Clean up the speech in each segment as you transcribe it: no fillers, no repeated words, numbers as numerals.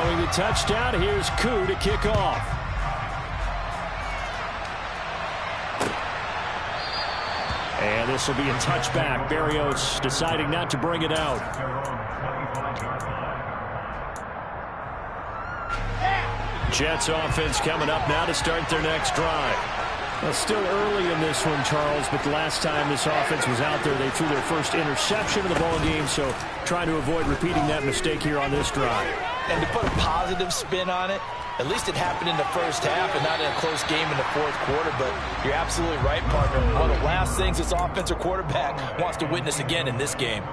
Following the touchdown, here's Koo to kick off. And this will be a touchback. Berrios deciding not to bring it out. Jets offense coming up now to start their next drive. Well, still early in this one, Charles, but the last time this offense was out there, they threw their first interception of the ball game, so trying to avoid repeating that mistake here on this drive. And to put a positive spin on it, at least it happened in the first half and not in a close game in the fourth quarter, but you're absolutely right, partner. One of the last things this offensive quarterback wants to witness again in this game.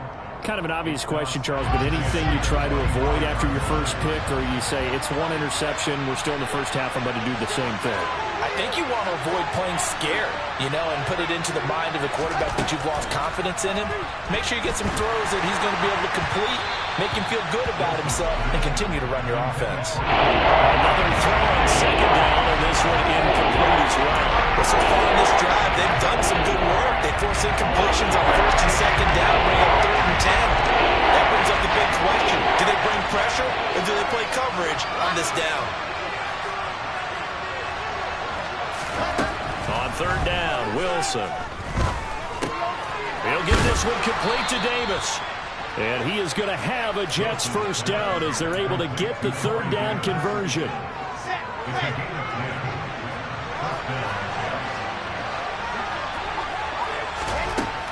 Kind of an obvious question, Charles, but anything you try to avoid after your first pick, or you say it's one interception, we're still in the first half, I'm going to do the same thing? I think you want to avoid playing scared, and put it into the mind of the quarterback that you've lost confidence in him. Make sure you get some throws that he's going to be able to complete, make him feel good about himself, and continue to run your offense. Another throw on second down, and this one incomplete as well. But so far in this drive, they've done some good work. They force incompletions on first and second down, bring up 3rd and 10. That brings up the big question. Do they bring pressure, or do they play coverage on this down? On 3rd down, Wilson. He'll get this one complete to Davis. And he is going to have a Jets first down as they're able to get the 3rd down conversion.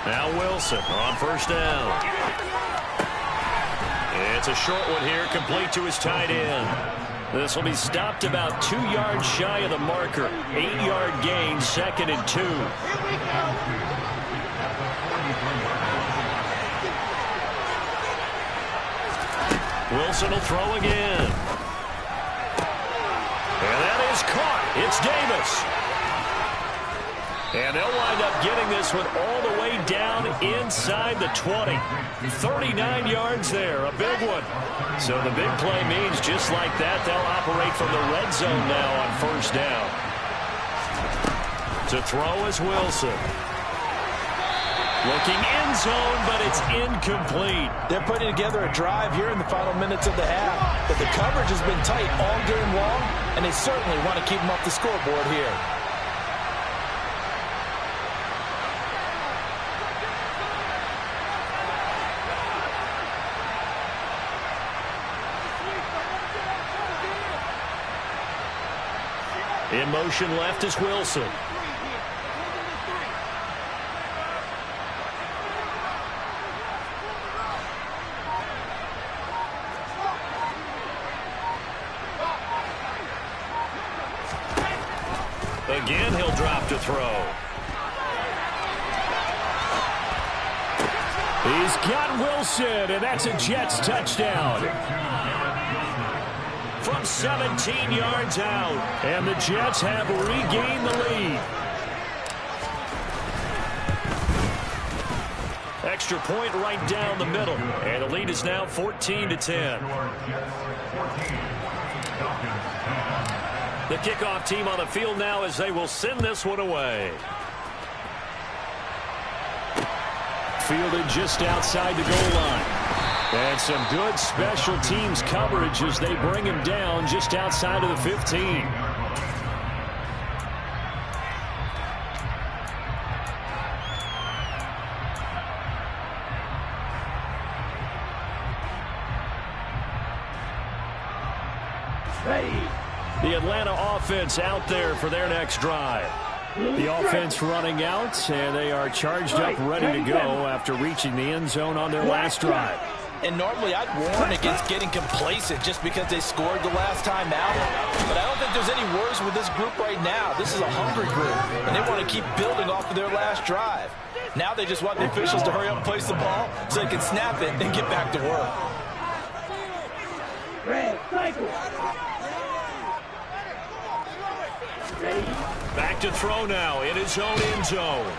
Now Wilson on 1st down. It's a short one here, complete to his tight end. This will be stopped about 2 yards shy of the marker. 8-yard gain, 2nd and 2. Wilson will throw again. And that is caught. It's Davis. And they'll wind up getting this one all the way down inside the 20. 39 yards there, a big one. So the big play means just like that, they'll operate from the red zone now on 1st down. To throw is Wilson. Looking end zone, but it's incomplete. They're putting together a drive here in the final minutes of the half, but the coverage has been tight all game long, and they certainly want to keep them off the scoreboard here. In motion left is Wilson. Again, he'll drop to throw. He's got Wilson, and that's a Jets touchdown. From 17 yards out, and the Jets have regained the lead. Extra point right down the middle, and the lead is now 14-10. The kickoff team on the field now as they will send this one away. Fielded just outside the goal line. And some good special teams coverage as they bring him down just outside of the 15. The Atlanta offense out there for their next drive. The offense running out, and they are charged up, ready to go after reaching the end zone on their last drive. And normally I'd warn against getting complacent just because they scored the last time out. But I don't think there's any worries with this group right now. This is a hungry group, and they want to keep building off of their last drive. Now they just want the officials to hurry up and place the ball so they can snap it and get back to work. Back to throw now in his own end zone.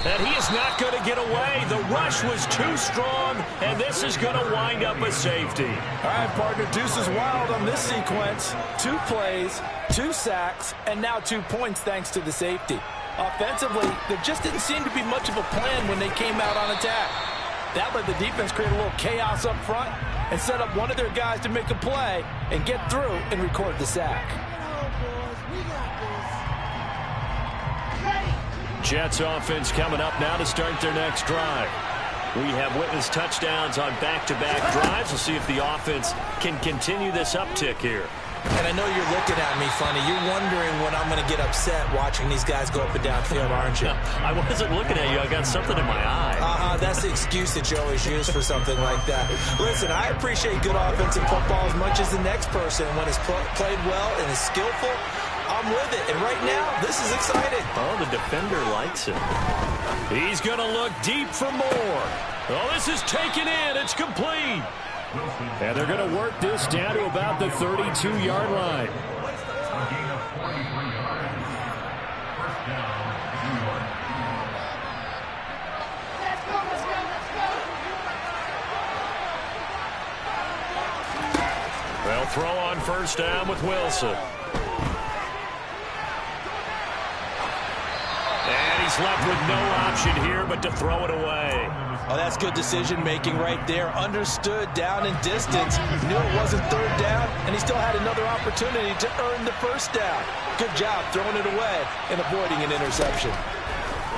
And he is not going to get away. The rush was too strong, and this is going to wind up a safety. All right, partner, deuce is wild on this sequence. 2 plays, 2 sacks, and now 2 points thanks to the safety. Offensively, there just didn't seem to be much of a plan when they came out on attack. That let the defense create a little chaos up front, and set up one of their guys to make a play and get through and record the sack. Jets offense coming up now to start their next drive. We have witnessed touchdowns on back-to-back drives. We'll see if the offense can continue this uptick here. And I know you're looking at me funny. You're wondering when I'm going to get upset watching these guys go up and down field, aren't you? I wasn't looking at you. I got something in my eye. That's the excuse that you always use for something like that. Listen, I appreciate good offensive football as much as the next person. When it's played well and is skillful, I'm with it. And right now, this is exciting. Oh, the defender likes it. He's going to look deep for more. Oh, this is taken in. It's complete. And they're going to work this down to about the 32-yard line. They'll throw on first down with Wilson. And he's left with no option here but to throw it away. Oh, that's good decision-making right there. Understood down and distance. Knew it wasn't third down, and he still had another opportunity to earn the first down. Good job throwing it away and avoiding an interception.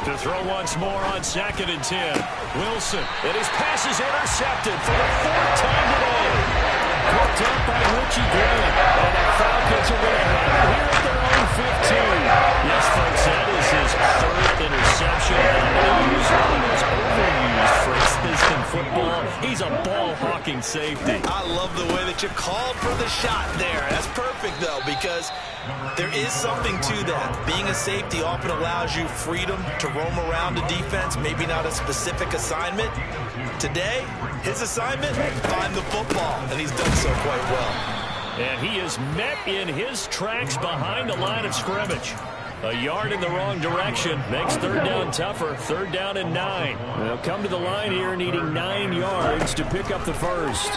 To throw once more on 2nd and 10. Wilson, and his pass is intercepted for the 4th time today. Picked up by Richie Grant. And the Falcons are going to have it here at their own 15. Yes, folks, that is his 3rd interception. And he's one of those overused phrases in football. He's a ball-hawking safety. I love the way that you called for the shot there. That's perfect, though, because there is something to that. Being a safety often allows you freedom to roam around the defense, maybe not a specific assignment. Today, his assignment, find the football, and he's done so quite well. And he is met in his tracks behind the line of scrimmage. A yard in the wrong direction makes 3rd down tougher. 3rd down and 9. They'll come to the line here needing 9 yards to pick up the first.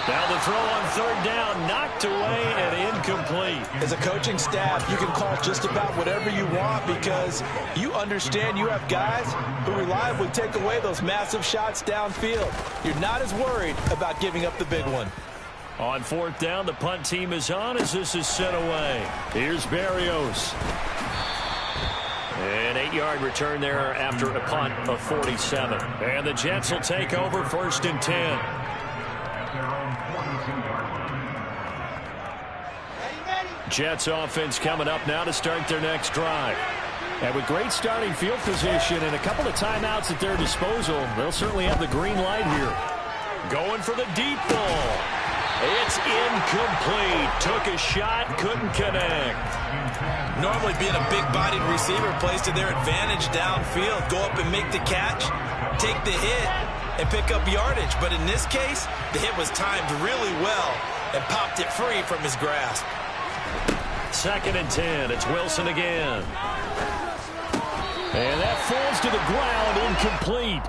Now the throw on 3rd down, knocked away and incomplete. As a coaching staff, you can call just about whatever you want because you understand you have guys who reliably take away those massive shots downfield. You're not as worried about giving up the big one. On 4th down, the punt team is on as this is sent away. Here's Berrios. An 8-yard return there after a punt of 47. And the Jets will take over 1st and 10. Jets offense coming up now to start their next drive. And with great starting field position and a couple of timeouts at their disposal, they'll certainly have the green light here. Going for the deep ball. It's incomplete. Took a shot, couldn't connect. Normally being a big-bodied receiver plays to their advantage downfield. Go up and make the catch, take the hit, and pick up yardage. But in this case, the hit was timed really well and popped it free from his grasp. 2nd and 10. It's Wilson again. And that falls to the ground, incomplete.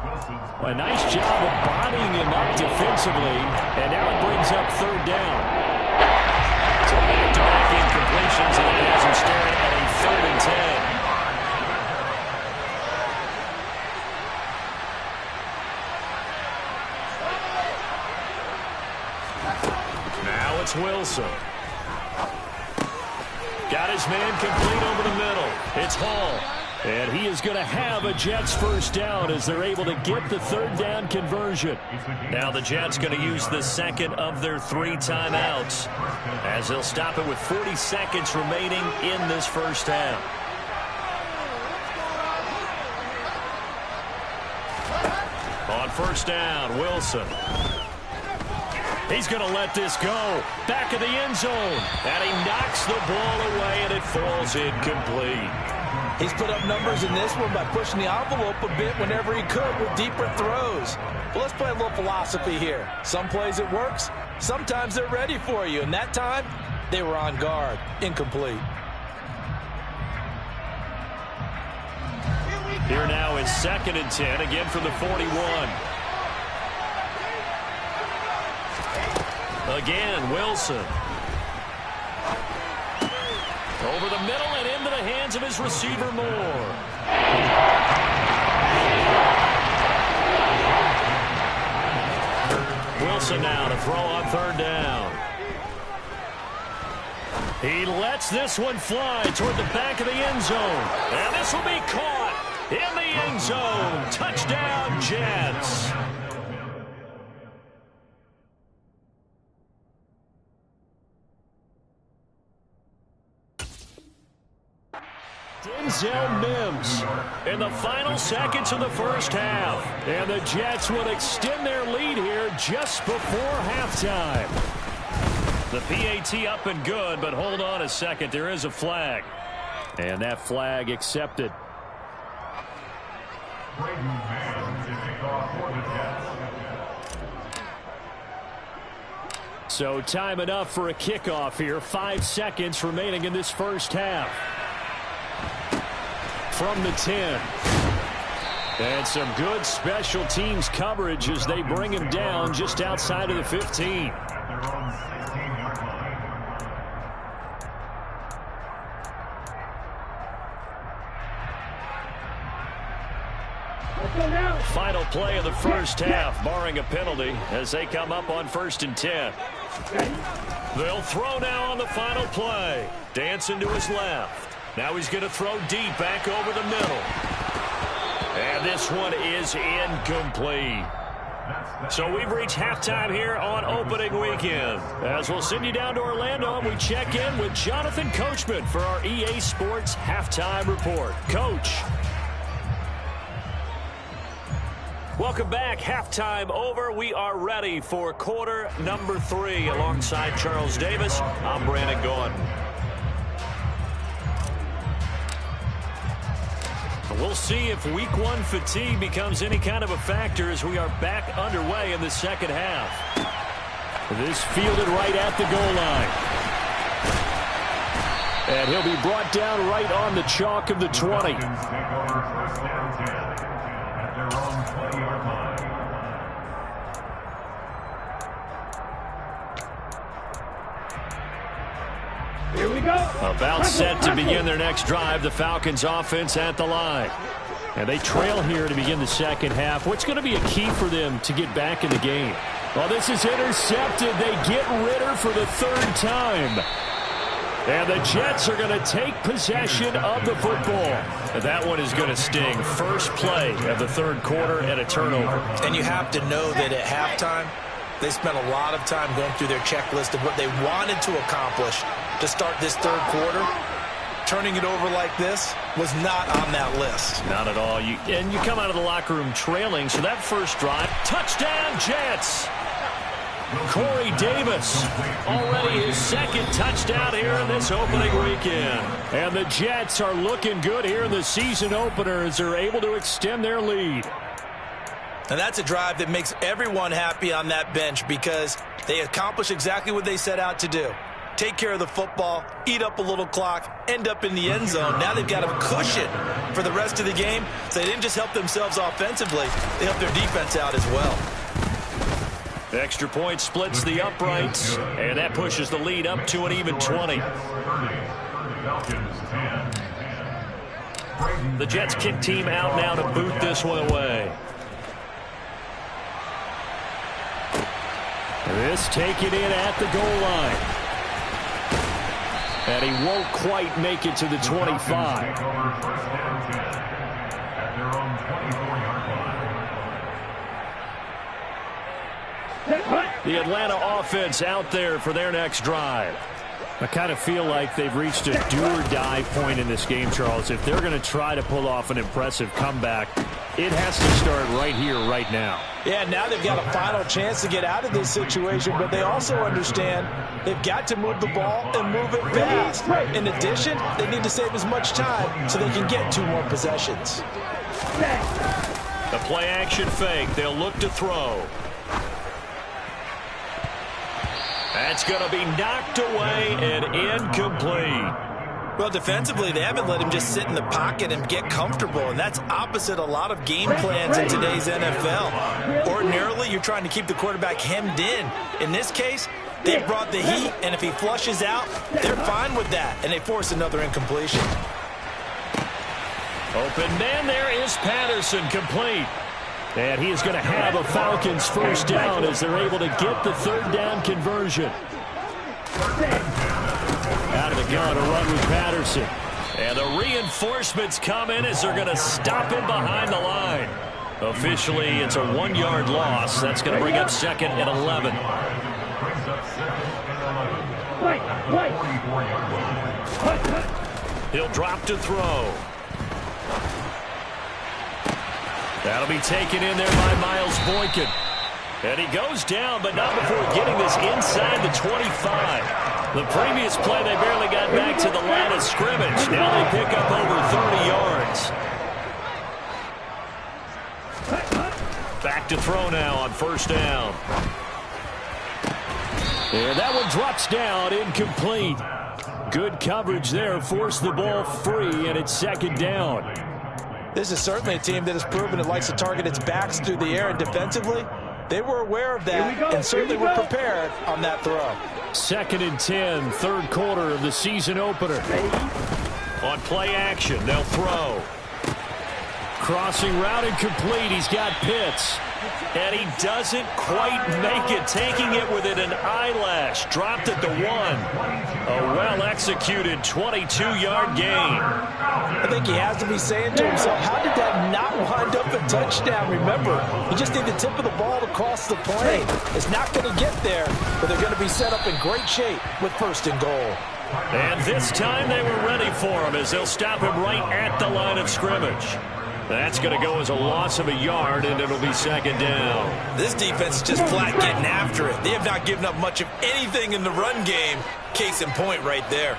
A nice job of bodying him up defensively. And now it brings up 3rd down. So back-to-back incompletions, and it has him staring at a 3rd and 10. Now it's Wilson. Got his man complete over the middle. It's Hall. And he is going to have a Jets first down as they're able to get the 3rd down conversion. Now the Jets going to use the 2nd of their 3 timeouts as they'll stop it with 40 seconds remaining in this first half. On 1st down, Wilson. He's going to let this go. Back of the end zone. And he knocks the ball away, and it falls incomplete. He's put up numbers in this one by pushing the envelope a bit whenever he could with deeper throws. But let's play a little philosophy here. Some plays it works. Sometimes they're ready for you. And that time, they were on guard. Incomplete. Here now is 2nd and 10, again from the 41. Again, Wilson. Over the middle and into the hands of his receiver, Moore. Wilson now to throw on third down. He lets this one fly toward the back of the end zone. And this will be caught in the end zone. Touchdown, Jets. Denzel Mims in the final seconds of the first half. And the Jets will extend their lead here just before halftime. The PAT up and good, but hold on a second. There is a flag. And that flag accepted. So time enough for a kickoff here. 5 seconds remaining in this first half. From the 10. And some good special teams coverage as they bring him down just outside of the 15. Final play of the first half, barring a penalty, as they come up on 1st and 10. They'll throw now on the final play. Dancing to his left. Now he's going to throw deep back over the middle. And this one is incomplete. So we've reached halftime here on opening weekend. As we'll send you down to Orlando, and we check in with Jonathan Coachman for our EA Sports Halftime Report. Coach. Welcome back. Halftime over. We are ready for quarter number 3. Alongside Charles Davis, I'm Brandon Gordon. We'll see if week 1 fatigue becomes any kind of a factor as we are back underway in the second half. This fielded right at the goal line. And he'll be brought down right on the chalk of the 20. Here we go. About set to begin their next drive. The Falcons offense at the line. And they trail here to begin the second half. What's going to be a key for them to get back in the game? Well, this is intercepted. They get Ritter for the 3rd time. And the Jets are going to take possession of the football. And that one is going to sting. First play of the 3rd quarter and a turnover. And you have to know that at halftime, they spent a lot of time going through their checklist of what they wanted to accomplish to start this 3rd quarter. Turning it over like this was not on that list. Not at all. And you come out of the locker room trailing, so that first drive, touchdown Jets. Corey Davis, already his 2nd touchdown here in this opening weekend. And the Jets are looking good here in the season opener as they're able to extend their lead. And that's a drive that makes everyone happy on that bench because they accomplish exactly what they set out to do. Take care of the football, eat up a little clock, end up in the end zone. Now they've got a cushion for the rest of the game. So they didn't just help themselves offensively, they helped their defense out as well. The extra point splits the uprights, and that pushes the lead up to an even 20. The Jets kick team out now to boot this one away. This taken in at the goal line. And he won't quite make it to the 25. The Atlanta offense out there for their next drive. I kind of feel like they've reached a do-or-die point in this game, Charles. If they're going to try to pull off an impressive comeback, it has to start right here, right now. Yeah, now they've got a final chance to get out of this situation, but they also understand they've got to move the ball and move it fast. In addition, they need to save as much time so they can get 2 more possessions. The play-action fake. They'll look to throw. That's going to be knocked away and incomplete. Well, defensively, they haven't let him just sit in the pocket and get comfortable, and that's opposite a lot of game plans in today's NFL. Ordinarily, you're trying to keep the quarterback hemmed in. In this case, they brought the heat, and if he flushes out, they're fine with that, and they force another incompletion. Open man, there is Patterson, complete. And he is going to have a Falcons first down as they're able to get the third down conversion. Out of the gun, a run with Patterson. And the reinforcements come in as they're going to stop him behind the line. Officially, it's a 1-yard loss. That's going to bring up 2nd and 11. He'll drop to throw. That'll be taken in there by Miles Boykin. And he goes down, but not before getting this inside the 25. The previous play, they barely got back to the line of scrimmage. Now they pick up over 30 yards. Back to throw now on first down. And that one drops down, incomplete. Good coverage there, forced the ball free, and it's 2nd down. This is certainly a team that has proven it likes to target its backs through the air, and defensively, they were aware of that and certainly were prepared on that throw. 2nd and 10, third quarter of the season opener. On play action, they'll throw. Crossing route incomplete. He's got Pitts. And he doesn't quite make it, taking it within an eyelash. Dropped at the 1. A well-executed 22-yard gain. I think he has to be saying to himself, how did that not wind up a touchdown? Remember, you just need the tip of the ball to cross the plane. It's not going to get there, but they're going to be set up in great shape with 1st and goal. And this time they were ready for him as they'll stop him right at the line of scrimmage. That's going to go as a loss of a yard, and it'll be 2nd down. This defense is just flat getting after it. They have not given up much of anything in the run game. Case in point right there.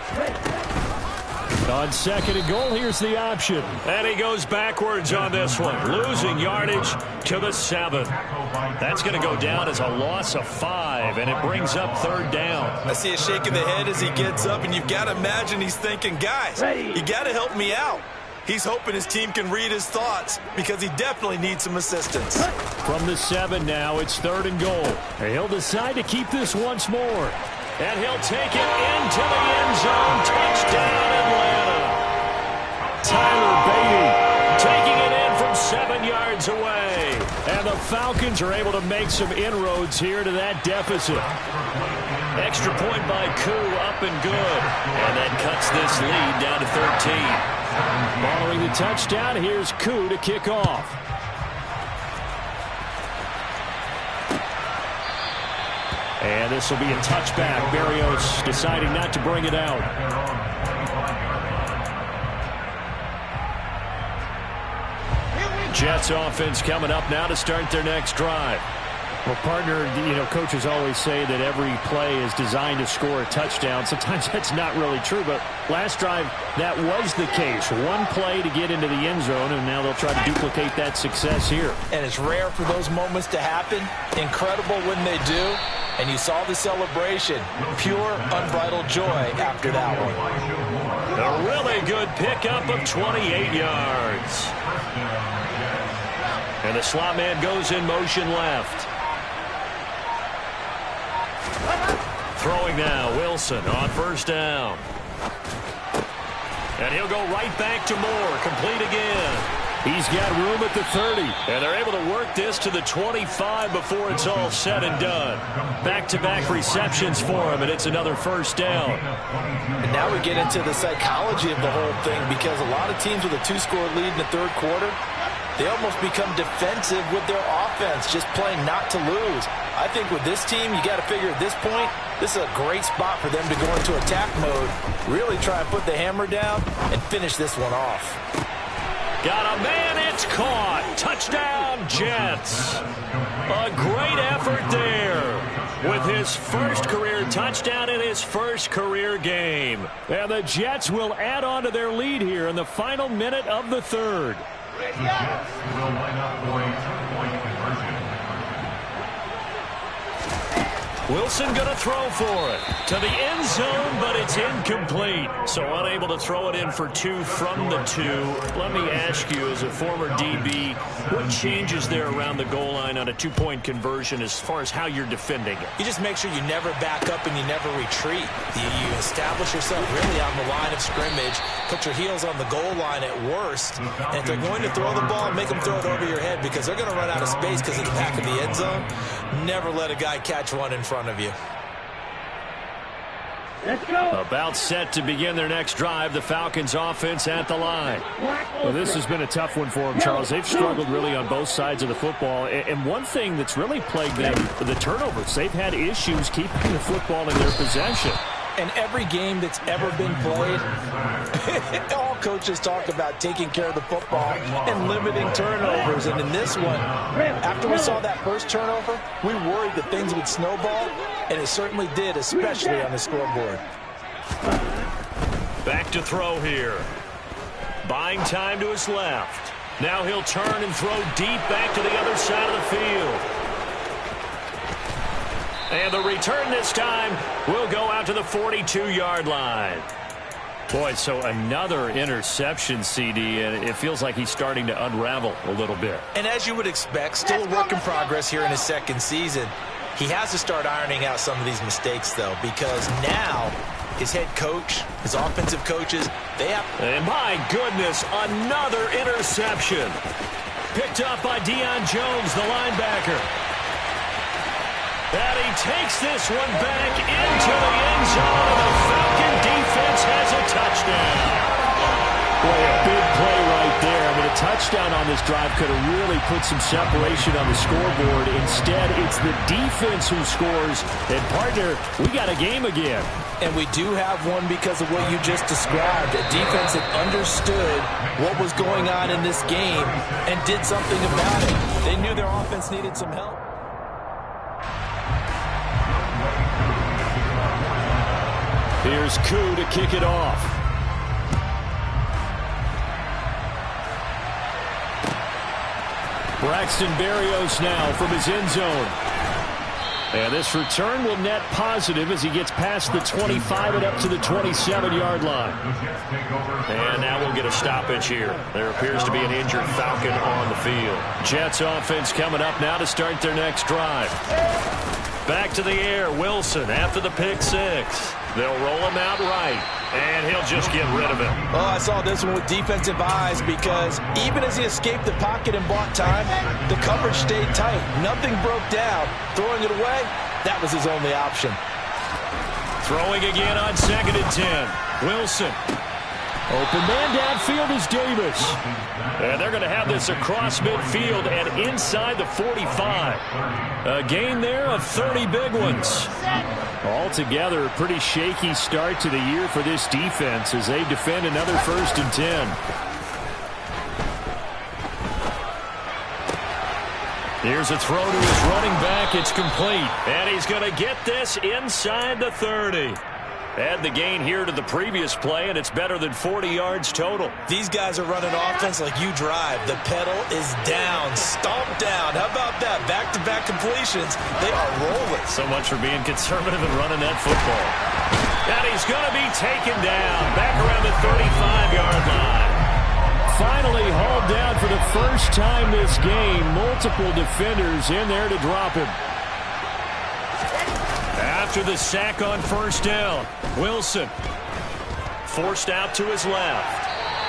On 2nd and goal, here's the option. And he goes backwards on this one, losing yardage to the 7. That's going to go down as a loss of 5, and it brings up 3rd down. I see a shake of the head as he gets up, and you've got to imagine he's thinking, guys, you got to help me out. He's hoping his team can read his thoughts because he definitely needs some assistance. From the 7 now, it's 3rd and goal. And he'll decide to keep this once more. And he'll take it into the end zone. Touchdown, Atlanta. Tyler Beatty taking it in from 7 yards away. And the Falcons are able to make some inroads here to that deficit. Extra point by Koo, up and good. And that cuts this lead down to 13. Following the touchdown, here's Koo to kick off. And this will be a touchback. Berrios deciding not to bring it out. Jets offense coming up now to start their next drive. Well, partner, coaches always say that every play is designed to score a touchdown. Sometimes that's not really true, but last drive, that was the case. One play to get into the end zone, and now they'll try to duplicate that success here. And it's rare for those moments to happen. Incredible when they do. And you saw the celebration. Pure, unbridled joy after that one. A really good pickup of 28 yards. And the slot man goes in motion left. Throwing now, Wilson on first down. And he'll go right back to Moore, complete again. He's got room at the 30. And they're able to work this to the 25 before it's all said and done. Back-to-back receptions for him, and it's another first down. And now we get into the psychology of the whole thing, because a lot of teams with a 2-score lead in the 3rd quarter, they almost become defensive with their offense, just playing not to lose. I think with this team, you got to figure at this point, this is a great spot for them to go into attack mode, really try and put the hammer down and finish this one off. Got a man, it's caught. Touchdown, Jets. A great effort there with his first career touchdown in his first career game. And the Jets will add on to their lead here in the final minute of the 3rd. Wilson going to throw for it. To the end zone, but it's incomplete. So unable to throw it in for 2 from the 2. Let me ask you, as a former DB, what changes there around the goal line on a 2-point conversion as far as how you're defending it? You just make sure you never back up and you never retreat. You establish yourself really on the line of scrimmage, put your heels on the goal line at worst, and if they're going to throw the ball, make them throw it over your head because they're going to run out of space because of the back of the end zone. Never let a guy catch one in front of you. Let's go. About set to begin their next drive, the Falcons offense at the line. Well, this has been a tough one for them, Charles. They've struggled really on both sides of the football. And one thing that's really plagued them, the turnovers. They've had issues keeping the football in their possession. And every game that's ever been played, all coaches talk about taking care of the football and limiting turnovers. And in this one, after we saw that first turnover, we worried that things would snowball, and it certainly did, especially on the scoreboard. Back to throw here. Buying time to his left. Now he'll turn and throw deep back to the other side of the field. And the return this time will go out to the 42-yard line. Boy, so another interception, CD, and it feels like he's starting to unravel a little bit. And as you would expect, still a work in progress here in his second season. He has to start ironing out some of these mistakes, though, because now his head coach, his offensive coaches, they have... And my goodness, another interception. Picked up by Deion Jones, the linebacker. And he takes this one back into the end zone, and the Falcon defense has a touchdown. Boy, a big play right there. I mean, a touchdown on this drive could have really put some separation on the scoreboard. Instead, it's the defense who scores. And, partner, we got a game again. And we do have one because of what you just described. A defense that understood what was going on in this game and did something about it. They knew their offense needed some help. Here's Koo to kick it off. Braxton Berrios now from his end zone. And this return will net positive as he gets past the 25 and up to the 27-yard line. And now we'll get a stoppage here. There appears to be an injured Falcon on the field. Jets offense coming up now to start their next drive. Back to the air, Wilson after the pick six. They'll roll him out right, and he'll just get rid of it. Oh, I saw this one with defensive eyes because even as he escaped the pocket and bought time, the coverage stayed tight. Nothing broke down. Throwing it away, that was his only option. Throwing again on 2nd and 10. Wilson. Open man downfield is Davis. And they're going to have this across midfield and inside the 45. A gain there of 30 big ones. Altogether, a pretty shaky start to the year for this defense as they defend another 1st and 10. Here's a throw to his running back. It's complete. And he's going to get this inside the 30. Add the gain here to the previous play, and it's better than 40 yards total. These guys are running offense like you drive. The pedal is down, stomped down. How about that? Back-to-back completions. They are rolling. So much for being conservative and running that football. And he's going to be taken down back around the 35-yard line. Finally hauled down for the first time this game. Multiple defenders in there to drop him. After the sack on 1st down, Wilson forced out to his left.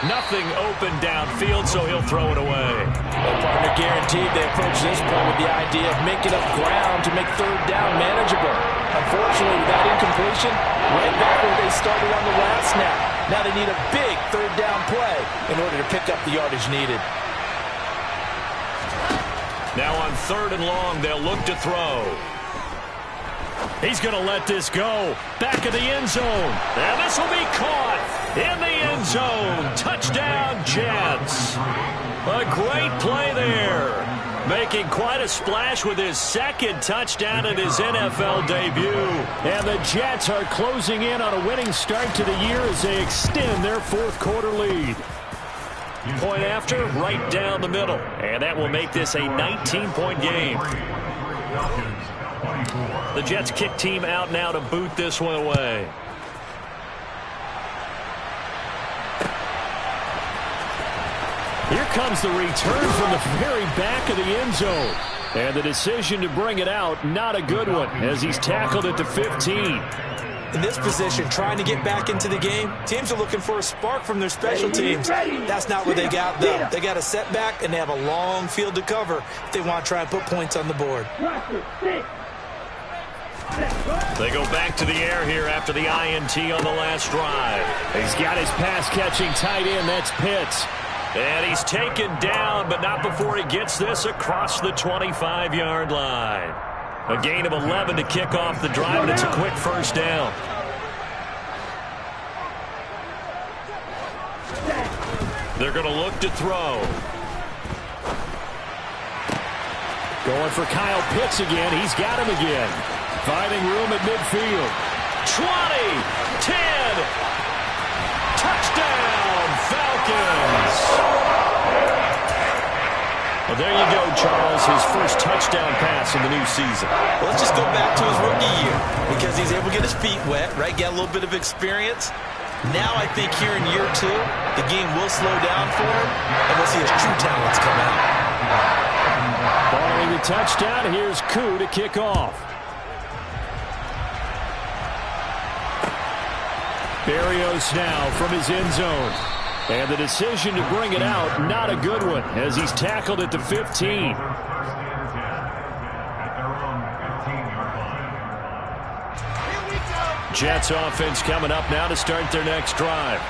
Nothing open downfield, so he'll throw it away. Well, partner, guaranteed they approach this point with the idea of making up ground to make 3rd down manageable. Unfortunately, with that incompletion, right back where they started on the last snap. Now they need a big 3rd down play in order to pick up the yardage needed. Now on 3rd and long, they'll look to throw. He's going to let this go. Back of the end zone. And this will be caught in the end zone. Touchdown, Jets. A great play there. Making quite a splash with his 2nd touchdown in his NFL debut. And the Jets are closing in on a winning start to the year as they extend their 4th quarter lead. Point after, right down the middle. And that will make this a 19-point game. The Jets kick team out now to boot this one away. Here comes the return from the very back of the end zone. And the decision to bring it out, not a good one, as he's tackled at the 15. In this position, trying to get back into the game, teams are looking for a spark from their special teams. That's not what they got, though. They got a setback, and they have a long field to cover if they want to try and put points on the board. They go back to the air here after the INT on the last drive. He's got his pass-catching tight end. That's Pitts. And he's taken down, but not before he gets this across the 25-yard line. A gain of 11 to kick off the drive, and it's a quick first down. They're going to look to throw. Going for Kyle Pitts again. He's got him again. Finding room at midfield. 20, 10, touchdown, Falcons. Well, there you go, Charles, his first touchdown pass in the new season. Well, let's just go back to his rookie year because he's able to get his feet wet, right? Get a little bit of experience. Now I think here in year 2, the game will slow down for him, and we'll see his true talents come out. Following the touchdown, here's Koo to kick off. Berrios now from his end zone. And the decision to bring it out, not a good one, as he's tackled at the 15. Jets offense coming up now to start their next drive.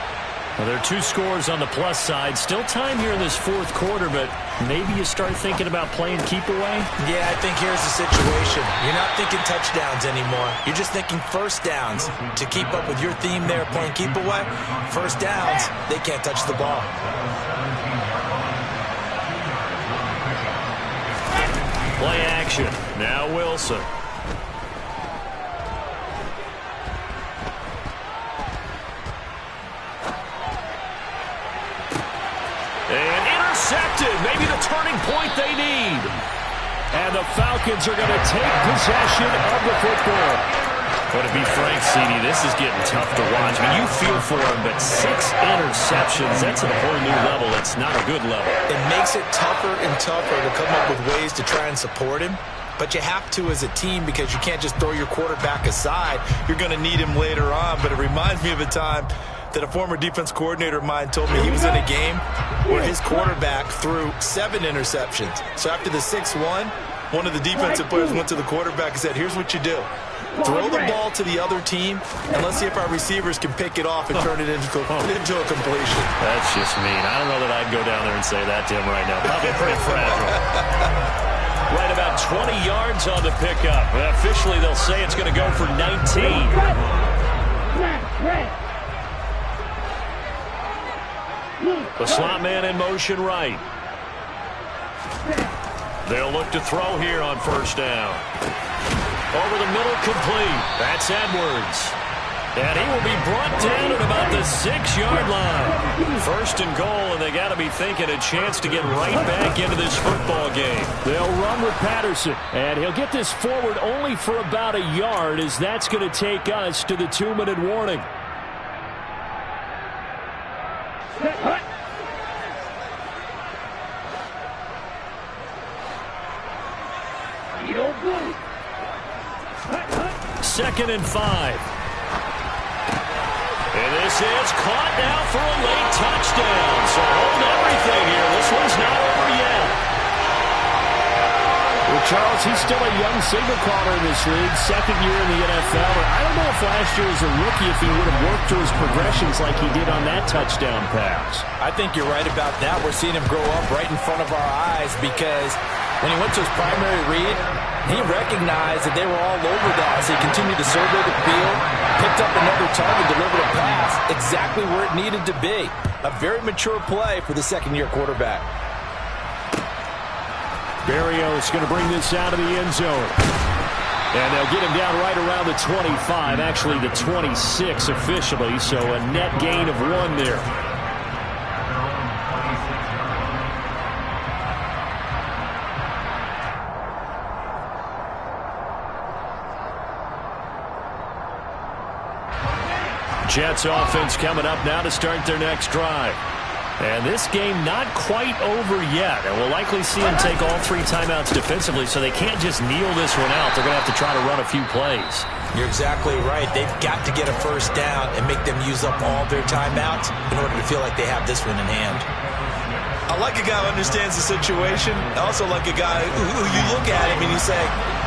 Well, there are 2 scores on the plus side. Still time here in this fourth quarter, but maybe you start thinking about playing keep away? Yeah, I think here's the situation. You're not thinking touchdowns anymore. You're just thinking first downs. To keep up with your theme there, playing keep away, first downs, they can't touch the ball. Play action. Now Wilson. And intercepted. Maybe the turning point they need. And the Falcons are going to take possession of the football. But to be frank, CD, this is getting tough to watch. I mean, you feel for him, but 6 interceptions, that's at a whole new level. It's not a good level. It makes it tougher and tougher to come up with ways to try and support him. But you have to as a team because you can't just throw your quarterback aside. You're going to need him later on. But it reminds me of a time that a former defense coordinator of mine told me he was in a game where his quarterback threw 7 interceptions. So after the 6-1, one of the defensive players went to the quarterback and said, here's what you do. Throw the ball to the other team, and let's see if our receivers can pick it off and turn it into a completion. That's just mean. I don't know that I'd go down there and say that to him right now. Probably pretty fragile. Right about 20 yards on the pickup. Well, officially, they'll say it's going to go for 19. The slot man in motion right. They'll look to throw here on first down. Over the middle, complete. That's Edwards. And he will be brought down at about the 6-yard line. First and goal, and they got to be thinking a chance to get right back into this football game. They'll run with Patterson, and he'll get this forward only for about a yard, as that's going to take us to the 2-minute warning. Second and 5. And this is caught now for a late touchdown. So hold everything here. This one's not over yet. Well, Charles, he's still a young signal caller in this league, second year in the NFL. I don't know if last year as a rookie if he would have worked through his progressions like he did on that touchdown pass. I think you're right about that. We're seeing him grow up right in front of our eyes because when he went to his primary read, he recognized that they were all over that as he continued to survey the field, picked up another target, delivered a pass exactly where it needed to be. A very mature play for the second-year quarterback. Berrios going to bring this out of the end zone. And they'll get him down right around the 25, actually the 26 officially, so a net gain of 1 there. Jets offense coming up now to start their next drive. And this game not quite over yet. And we'll likely see them take all 3 timeouts defensively, so they can't just kneel this one out. They're going to have to try to run a few plays. You're exactly right. They've got to get a first down and make them use up all their timeouts in order to feel like they have this one in hand. I like a guy who understands the situation. I also like a guy who you look at him and you say,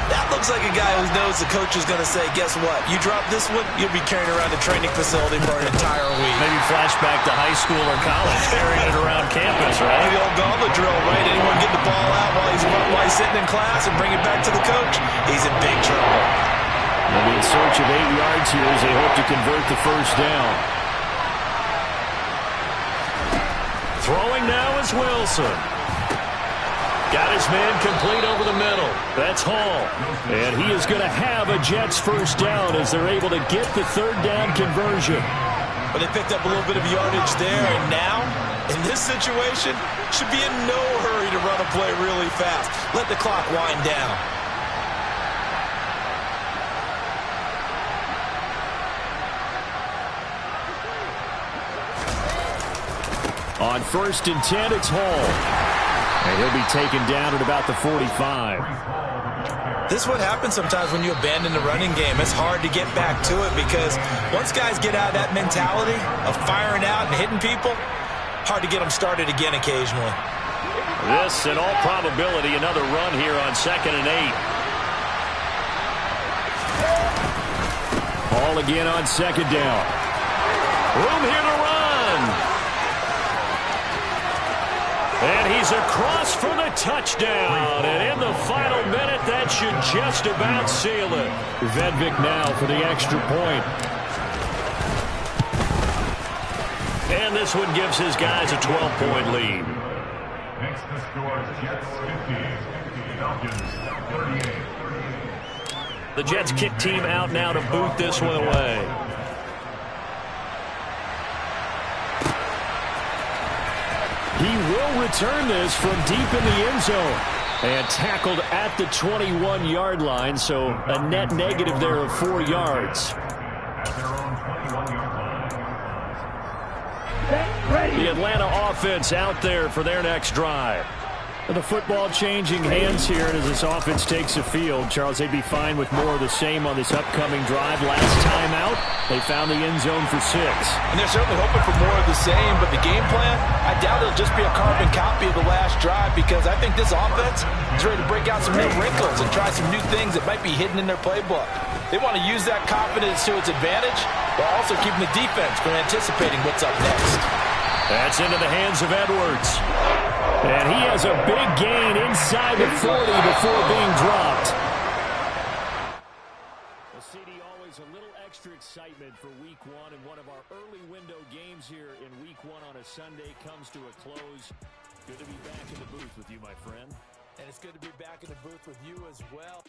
that looks like a guy who knows the coach is going to say, guess what? You drop this one, you'll be carrying around the training facility for an entire week. Maybe flashback to high school or college, carrying it around campus, right? The old gauntlet drill, right? Anyone get the ball out while he's sitting in class and bring it back to the coach? He's in big trouble. They'll be in search of 8 yards here as they hope to convert the first down. Throwing now is Wilson. Got his man complete over the middle. That's Hall. And he is going to have a Jets first down as they're able to get the 3rd down conversion. But they picked up a little bit of yardage there, and now, in this situation, should be in no hurry to run a play really fast. Let the clock wind down. On 1st and 10, it's Hall. And he'll be taken down at about the 45. This is what happens sometimes when you abandon the running game. It's hard to get back to it because once guys get out of that mentality of firing out and hitting people, hard to get them started again occasionally. This, in all probability, another run here on 2nd and 8. Ball again on 2nd down. Room here to run. And he's across for the touchdown. And in the final minute, that should just about seal it. Vedvik now for the extra point. And this one gives his guys a 12-point lead. Next to score, Jets 50, Falcons 38. The Jets kick team out now to boot this one away. He will return this from deep in the end zone. And tackled at the 21-yard line, so a net negative there of 4 yards. The Atlanta offense out there for their next drive. The football changing hands here, and as this offense takes the field, Charles, they'd be fine with more of the same on this upcoming drive. Last time out, they found the end zone for 6. And they're certainly hoping for more of the same, but the game plan, I doubt it'll just be a carbon copy of the last drive because I think this offense is ready to break out some new wrinkles and try some new things that might be hidden in their playbook. They want to use that confidence to its advantage while also keeping the defense from anticipating what's up next. That's into the hands of Edwards. And he has a big gain inside the 40 before being dropped. Well, CD, always a little extra excitement for Week 1, and one of our early window games here in Week 1 on a Sunday comes to a close. Good to be back in the booth with you, my friend. And it's good to be back in the booth with you as well.